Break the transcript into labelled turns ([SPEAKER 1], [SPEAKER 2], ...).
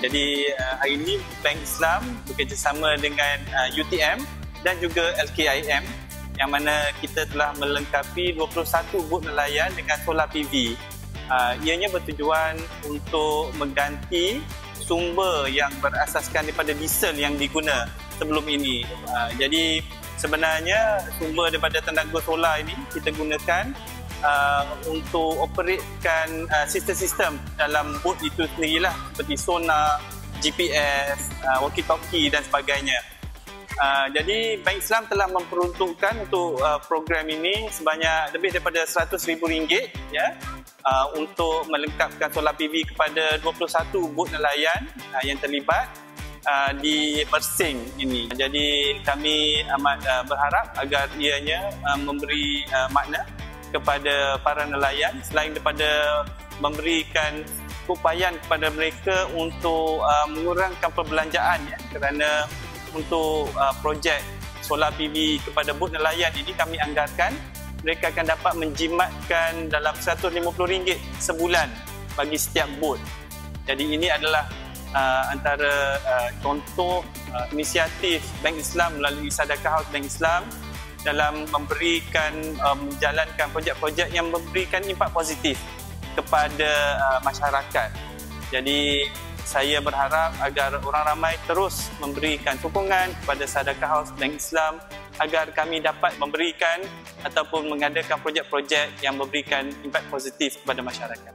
[SPEAKER 1] Jadi hari ini Bank Islam bekerjasama dengan UTM dan juga LKIM yang mana kita telah melengkapi 21 booth nelayan dengan solar PV. Ianya bertujuan untuk mengganti sumber yang berasaskan daripada diesel yang diguna sebelum ini. Jadi sebenarnya sumber daripada tenaga solar ini kita gunakan untuk operatekan sistem-sistem dalam booth itu sendirilah, seperti sonar, GPS, walkie-talkie dan sebagainya. Jadi Bank Islam telah memperuntukkan untuk program ini sebanyak lebih daripada RM100,000 ya, untuk melengkapkan solar PV kepada 21 booth nelayan yang terlibat di Mersing ini. Jadi kami amat berharap agar ianya memberi makna kepada para nelayan, selain daripada memberikan upayaan kepada mereka untuk mengurangkan perbelanjaan, ya, kerana untuk projek solar PV kepada booth nelayan ini kami anggarkan mereka akan dapat menjimatkan dalam RM150 sebulan bagi setiap booth. Jadi ini adalah antara contoh inisiatif Bank Islam melalui Sadaqah House Bank Islam dalam menjalankan projek-projek yang memberikan impak positif kepada masyarakat. Jadi saya berharap agar orang ramai terus memberikan sokongan kepada Sadaqah House Bank Islam agar kami dapat memberikan ataupun mengadakan projek-projek yang memberikan impak positif kepada masyarakat.